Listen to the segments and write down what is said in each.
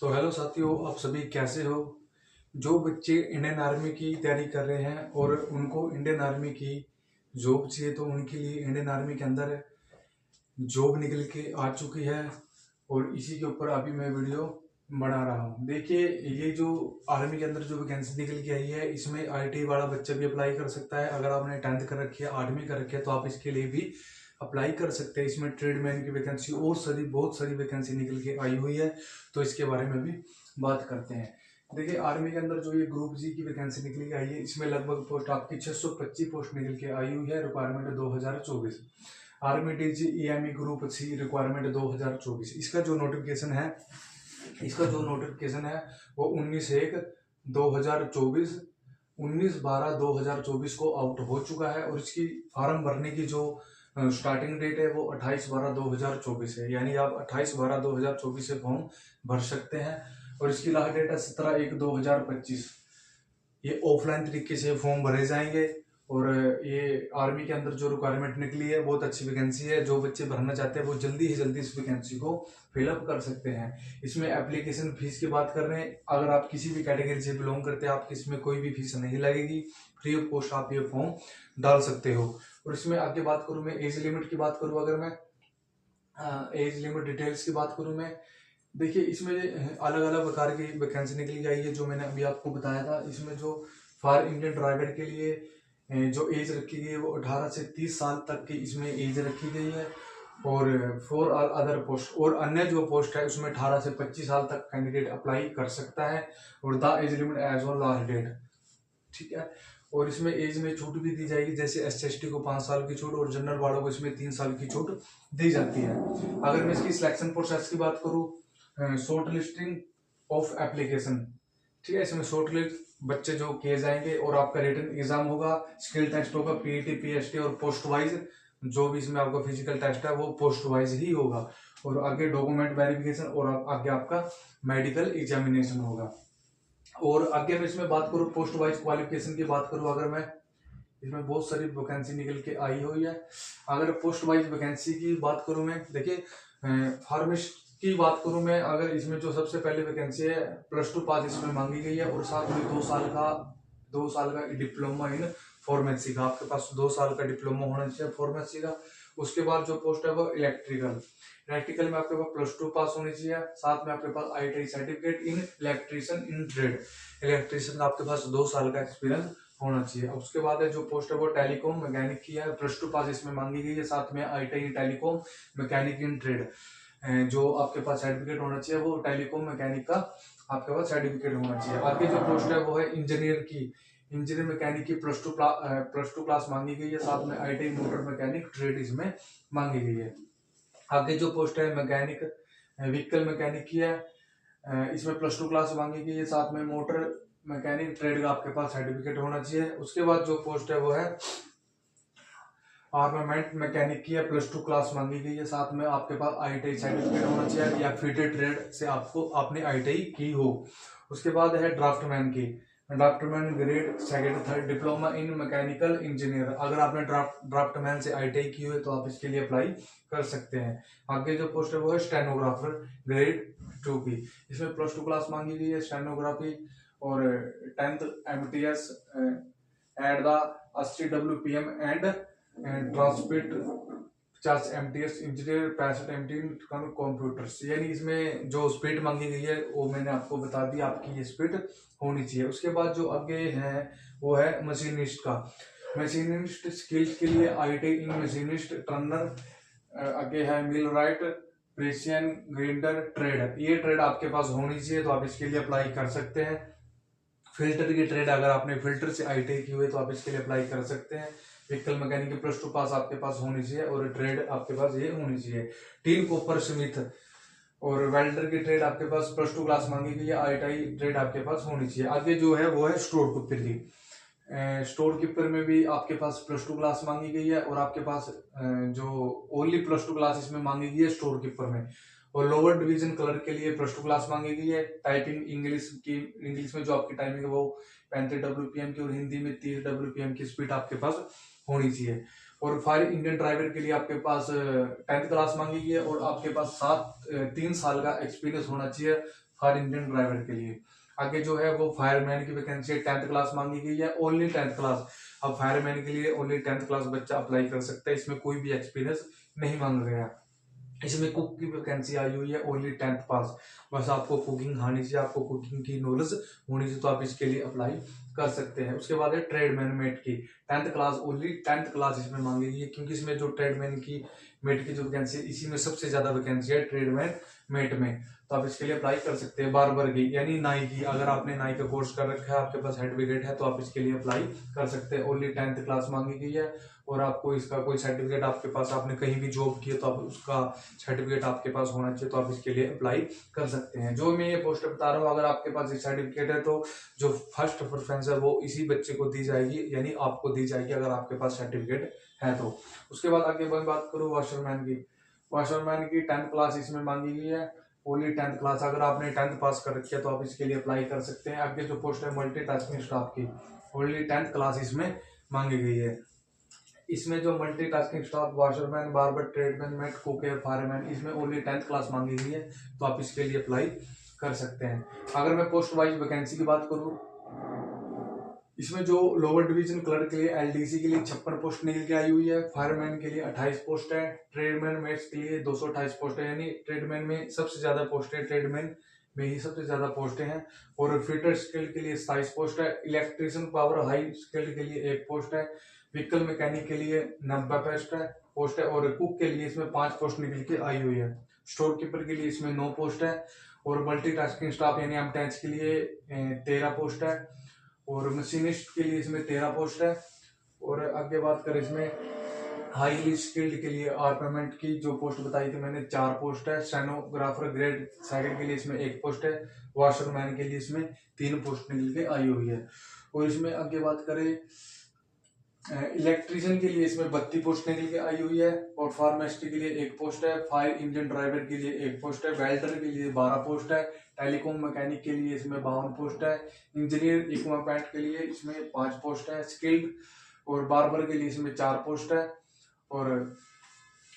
तो हेलो साथियों, आप सभी कैसे हो। जो बच्चे इंडियन आर्मी की तैयारी कर रहे हैं और उनको इंडियन आर्मी की जॉब चाहिए, तो उनके लिए इंडियन आर्मी के अंदर जॉब निकल के आ चुकी है और इसी के ऊपर अभी मैं वीडियो बना रहा हूँ। देखिए, ये जो आर्मी के अंदर जो वैकेंसी निकल के आई है, इसमें आईटी वाला बच्चा भी अप्लाई कर सकता है। अगर आपने 10th कर रखी है, 8वीं कर रखी है, तो आप इसके लिए भी अप्लाई कर सकते हैं। इसमें ट्रेडमैन की वैकेंसी और बहुत सारी वैकेंसी निकल के आई हुई है, तो इसके बारे में भी बात करते हैं। देखिए, आर्मी के अंदर जो ये ग्रुप जी की वैकेंसी निकल के आई है, इसमें लगभग पोस्ट आपकी 625 पोस्ट निकल के आई हुई है। Requirement 2024 army DG EME group C requirement 2024। इसका जो नोटिफिकेशन है वो 19/1/2024 19/12/2024 को आउट हो चुका है। और इसकी फॉर्म भरने की जो स्टार्टिंग डेट है वो 28/12/2024 है। यानी आप 28/12/2024 से फॉर्म भर सकते हैं। और इसकी लास्ट डेट है 17/1/2025। ये ऑफलाइन तरीके से फॉर्म भरे जाएंगे। और ये आर्मी के अंदर जो रिक्वायरमेंट निकली है, बहुत अच्छी वैकेंसी है। जो बच्चे भरना चाहते हैं वो जल्दी ही जल्दी इस वैकेंसी को फिलअप कर सकते हैं। इसमें एप्लीकेशन फीस की बात कर रहे हैं, अगर आप किसी भी कैटेगरी से बिलोंग करते हैं, आपकी इसमें कोई भी फीस नहीं लगेगी। फ्री ऑफ कॉस्ट आप ये फॉर्म डाल सकते हो। और इसमें आगे बात करूं, मैं एज लिमिट की बात करूं, अगर मैं एज लिमिट डिटेल्स की बात करूं मैं, देखिए इसमें अलग अलग प्रकार की वैकेंसी निकली गई है, जो मैंने अभी आपको बताया था। इसमें जो फॉर इंडियन ड्राइवर के लिए जो एज रखी गई है वो 18 से 30 साल तक की इसमें एज रखी गई है। और फॉर अदर पोस्ट और अन्य जो पोस्ट है उसमें 18 से 25 साल तक कैंडिडेट अप्लाई कर सकता है। और the age limit age on last date, ठीक है। और इसमें एज में छूट भी दी जाएगी, जैसे SC/ST को 5 साल की छूट और जनरल वालों को इसमें 3 साल की छूट दी जाती है। अगर मैं इसकी सिलेक्शन प्रोसेस की बात करूं, शॉर्ट लिस्टिंग ऑफ एप्लीकेशन, ठीक है। इसमें शॉर्ट लिस्ट बच्चे जो किए जाएंगे और आपका रिटन एग्जाम होगा, स्किल टेस्ट होगा, PET PST और पोस्ट वाइज जो भी इसमें आपका फिजिकल टेस्ट है वो पोस्ट वाइज ही होगा। और आगे डॉक्यूमेंट वेरिफिकेशन और आगे आपका मेडिकल एग्जामिनेशन होगा। और आगे मैं इसमें बात करूं, पोस्ट वाइज क्वालिफिकेशन की बात करूं, अगर मैं इसमें बहुत सारी वैकेंसी निकल के आई हुई है। अगर पोस्ट वाइज वैकेंसी की बात करूं मैं, देखिए फार्मिस्ट की बात करूं मैं, अगर इसमें जो सबसे पहले वैकेंसी है +2 पास इसमें मांगी गई है। और साथ में 2 साल का डिप्लोमा इन फार्मेसी का, आपके पास 2 साल का डिप्लोमा होना चाहिए फार्मेसी का। उसके बाद जो पोस्ट है वो इलेक्ट्रिकल में आपके पास +2 पास होनी चाहिए। साथ में आपके पास ITI certificate in electrician in trade, electrician का आपके पास 2 साल का एक्सपीरियंस होना चाहिए। उसके बाद है जो पोस्ट है वो टेलीकॉम मैकेनिक की है, +2 पास इसमें मांगी गई है। साथ में ITI telecom mechanic in trade, जो आपके पास सर्टिफिकेट होना चाहिए वो टेलीकॉम मैकेनिक का आपके पास सर्टिफिकेट होना चाहिए। आगे जो पोस्ट है वो है इंजीनियर मैकेनिक की +2 क्लास मांगी गई है। साथ में ITI मोटर मैकेनिक ट्रेड इसमें मांगी गई है। आगे जो पोस्ट है मैकेनिक व्हीकल मैकेनिक की है, इसमें +2 क्लास मांगी गई है। साथ में मोटर मैकेनिक ट्रेड का आपके पास सर्टिफिकेट होना चाहिए। उसके बाद जो पोस्ट है वो है आर्मामेंट मैकेनिक की है, +2 क्लास मांगी गई है। साथ में आपके पास ITI सर्टिफिकेट होना चाहिए या फिटेड ट्रेड से आपने ITI की हो। उसके बाद है draftsman grade 2nd 3rd diploma in mechanical engineer, अगर आपने ड्राफ्टमैन से ITI की हो तो आप इसके लिए अप्लाई कर सकते हैं। आगे जो पोस्ट है वो है स्टेनोग्राफर ग्रेड 2 की, इसमें +2 क्लास मांगी गई है स्टेनोग्राफी। और 10th MTS at the 80 WPM and ट्रांसपिट 50 MTS इंजीनियर 65 MT कंप्यूटर्स, यानी इसमें जो स्पीड मांगी गई है वो मैंने आपको बता दी, आपकी ये स्पीड होनी चाहिए। उसके बाद जो आगे है वो है मशीनिस्ट का, मशीनिस्ट स्किल्स के लिए ITI इन मशीनिस्ट टर्नर, आगे है मिल राइट प्रेसियन ग्राइंडर ट्रेड, ये ट्रेड आपके पास होनी चाहिए, तो आप इसके लिए अप्लाई कर सकते हैं। फिल्टर की ट्रेड, अगर आपने फिल्टर से ITI की हुई तो आप इसके लिए अप्लाई कर सकते हैं। व्हीकल मैकेनिक की +2 पास आपके पास होनी चाहिए और ट्रेड आपके पास ये होनी चाहिए। टीन कॉपर स्मिथ और वेल्डर की ट्रेड आपके पास +2 क्लास मांगी गई है, ITI ट्रेड आपके पास होनी चाहिए। आगे जो है वो है स्टोर कीपर की, स्टोर कीपर में भी आपके पास +2 क्लास मांगी गई है। और आपके पास जो ओनली +2 क्लास इसमें मांगी गई है स्टोर कीपर में। और लोअर डिवीजन क्लर्क के लिए +2 क्लास मांगी गई है। टाइपिंग इंग्लिश में जो आपकी टाइमिंग है वो 35 WPM की और हिंदी में 30 WPM की स्पीड आपके पास होनी चाहिए। और फायर इंडियन ड्राइवर के लिए आपके पास 10th क्लास मांगी गई है और आपके पास 3 साल का एक्सपीरियंस होना चाहिए फॉर इंडियन ड्राइवर के लिए। आगे जो है वो फायरमैन की वैकेंसी 10th क्लास मांगी गई है, ओनली 10th क्लास। अब फायरमैन के लिए ओनली 10th क्लास बच्चा अप्लाई कर सकता है, इसमें कोई भी एक्सपीरियंस नहीं मांगा गया। इसमें कुक की वैकेंसी आई हुई है, ओनली 10th पास। बस आपको कुकिंग आनी चाहिए, आपको कुकिंग की नॉलेज होनी चाहिए, तो आप इसके लिए अप्लाई कर सकते हैं। उसके बाद है ट्रेडमैन मेट की 10th class, only 10th class इसमें मांगी गई है, क्योंकि इसमें जो ट्रेडमैन की मेट की जो वैकेंसी है, इसी में सबसे ज्यादा वैकेंसी है ट्रेडमैन मेट में, तो आप इसके लिए अप्लाई कर सकते हैं। बार्बर की यानी नाई की, अगर आपने नाई का कोर्स कर रखा है, आपके पास सर्टिफिकेट है, तो आप इसके लिए अप्लाई कर सकते हैं। ओनली 10th क्लास मांगी गई है, और आपको इसका कोई सर्टिफिकेट आपके पास, आपने कहीं भी जॉब की है तो आप उसका सर्टिफिकेट आपके पास होना चाहिए, तो आप इसके लिए अप्लाई कर सकते हैं। जो मैं ये पोस्ट बता रहा हूँ, अगर आपके पास ये सर्टिफिकेट है तो जो फर्स्ट प्रेफरेंस है वो इसी बच्चे को दी जाएगी, यानी आपको दी जाएगी, अगर आपके पास सर्टिफिकेट है तो। उसके बाद आगे मैं बात करूँ वॉशरमैन की। वॉशरमैन की 10th क्लास इसमें मांगी गई है, ओनली 10th क्लास। अगर आपने 10th पास कर रखी है तो आप इसके लिए अप्लाई कर सकते हैं। आगे जो पोस्ट है मल्टीटास्किंग स्टाफ की, ओनली 10th क्लास इसमें मांगी गई है। इसमें जो multitasking staff washerman, barber, tradesman, mate, cook, fireman, इसमें ओनली 10th क्लास मांगी गई है, तो आप इसके लिए अप्लाई कर सकते हैं। अगर मैं पोस्ट वाइज वैकेंसी की बात करूं, इसमें जो लोअर डिवीजन क्लर्क के लिए एलडीसी के लिए 56 पोस्ट निकल के आई हुई है। फायरमैन के लिए 28 पोस्ट है। ट्रेडमैन मेट्स के लिए 228 पोस्ट है, यानी ट्रेडमैन में सबसे ज्यादा पोस्ट है, ट्रेडमैन में ही सबसे ज्यादा पोस्टें हैं। और फिटर स्किल्ड के लिए 27 पोस्ट है। इलेक्ट्रिशियन पावर हाई स्किल्ड के लिए 1 पोस्ट है। व्हीकल मैकेनिक के लिए 90 पोस्ट है। और कुक के लिए इसमें 5 पोस्ट निकल के आई हुई है। स्टोर कीपर के लिए इसमें 9 पोस्ट है। और मल्टीटास्किंग स्टाफ यानी एमटेच के लिए 13 पोस्ट है। और मशीनिस्ट के लिए इसमें 13 पोस्ट है। और आगे बात करें इसमें हाईली स्किल्ड के लिए आर्मामेंट की जो पोस्ट बताई थी मैंने, 4 पोस्ट है। स्टेनोग्राफर ग्रेड सेकंड के लिए इसमें 1 पोस्ट है। वॉशरमैन के लिए इसमें 3 पोस्ट निकल के आई हुई है। और इसमें आगे बात करें इलेक्ट्रिशियन के लिए इसमें 32 पोस्ट निकल के आई हुई है। और फार्मेसिस्ट के लिए 1 पोस्ट है। फायर इंजन ड्राइवर के लिए 1 पोस्ट है। वेल्डर के लिए 12 पोस्ट है। टेलीकॉम मैकेनिक के लिए इसमें 52 पोस्ट है। इंजीनियर इक्विपमेंट के लिए इसमें 5 पोस्ट है। स्किल्ड और बार्बर के लिए इसमें 4 पोस्ट है। और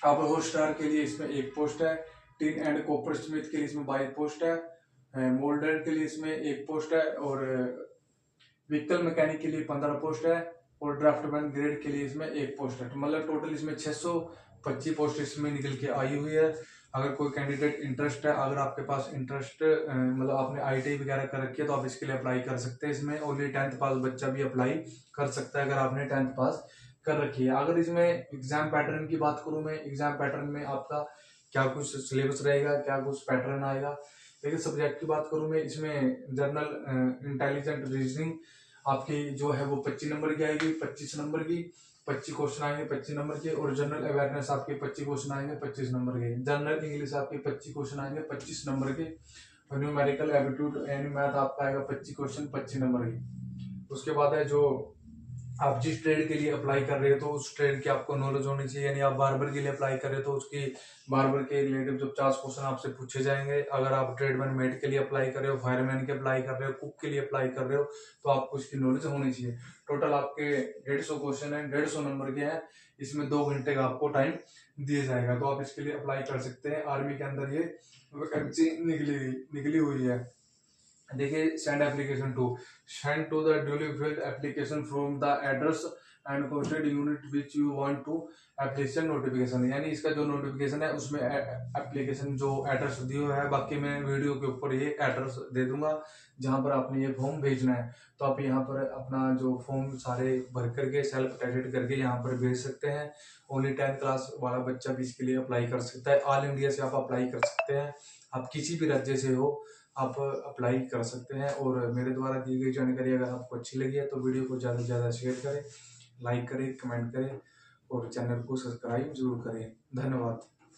अब होस्टार के लिए इसमें 1 पोस्ट है। टिन एंड कॉपर स्मिथ के लिए इसमें 22 पोस्ट है। मोल्डर के लिए इसमें 1 पोस्ट है। और व्हीकल मैकेनिक के लिए 15 पोस्ट है। और ड्राफ्टमैन ग्रेड के लिए इसमें 1 पोस्ट है। तो मतलब टोटल इसमें 625 पोस्ट इसमें निकल के आई हुई है। अगर कोई कैंडिडेट इंटरेस्ट है, अगर आपके पास इंटरेस्ट मतलब आपने आईटीआई वगैरह कर रखी है, तो आप इसके लिए अप्लाई कर सकते हैं। इसमें ओनली 10th पास बच्चा भी अप्लाई कर सकता है, अगर आपने 10th पास कर रखी है। अगर इसमें एग्जाम पैटर्न की बात करूं मैं, एग्जाम पैटर्न में आपका क्या कुछ सिलेबस रहेगा, क्या कुछ पैटर्न आएगा। लेकिन सब्जेक्ट की बात करूं मैं, इसमें जर्नल इंटेलिजेंट रीजनिंग आपकी जो है वो 25 नंबर की आएगी, 25 नंबर की 25 क्वेश्चन आएंगे 25 नंबर के। और जनरल अवेयरनेस आपके 25 क्वेश्चन आएंगे 25 नंबर के। जनरल इंग्लिश आपके 25 क्वेश्चन आएंगे 25 नंबर के। और न्यूमेरिकल एप्टीट्यूड एंड मैथ आपका आएगा 25 क्वेश्चन 25 नंबर के। उसके बाद है जो आप जिस ट्रेड के लिए अप्लाई कर रहे हो तो उस ट्रेड की आपको नॉलेज होनी चाहिए। यानी आप बार्बर के लिए अप्लाई कर रहे हो तो उसकी बार्बर के रिलेटिव जो 50 क्वेश्चन आपसे पूछे जाएंगे। अगर आप ट्रेडमैन मेट के लिए अप्लाई कर रहे हो, फायरमैन के अप्लाई कर रहे हो, कुक के लिए अप्लाई कर रहे हो, तो आपको इसकी नॉलेज होनी चाहिए। टोटल आपके 150 क्वेश्चन है, 150 नंबर के हैं। इसमें 2 घंटे का आपको टाइम दिया जाएगा, तो आप इसके लिए अप्लाई कर सकते हैं। आर्मी के अंदर ये वैकेंसी निकली हुई है। देखिए send application to the duly filled application from the address and posted unit which you want to application notification, यानी इसका जो नोटिफिकेशन है उसमें एप्लीकेशन जो एड्रेस दिया है, बाकी मैं वीडियो के ऊपर ये एड्रेस दे दूंगा जहां पर आपने ये फॉर्म भेजना है। तो आप यहाँ पर अपना जो फॉर्म सारे भर करके सेल्फ अटेस्टेड करके यहाँ पर भेज सकते हैं। ओनली 10th क्लास वाला बच्चा भी इसके लिए अप्लाई कर सकता है। ऑल इंडिया से आप अप्लाई कर सकते हैं, आप किसी भी राज्य से हो आप अप्लाई कर सकते हैं। और मेरे द्वारा दी गई जानकारी अगर आपको अच्छी लगी है तो वीडियो को ज़्यादा से ज़्यादा शेयर करें, लाइक करें, कमेंट करें और चैनल को सब्सक्राइब जरूर करें। धन्यवाद।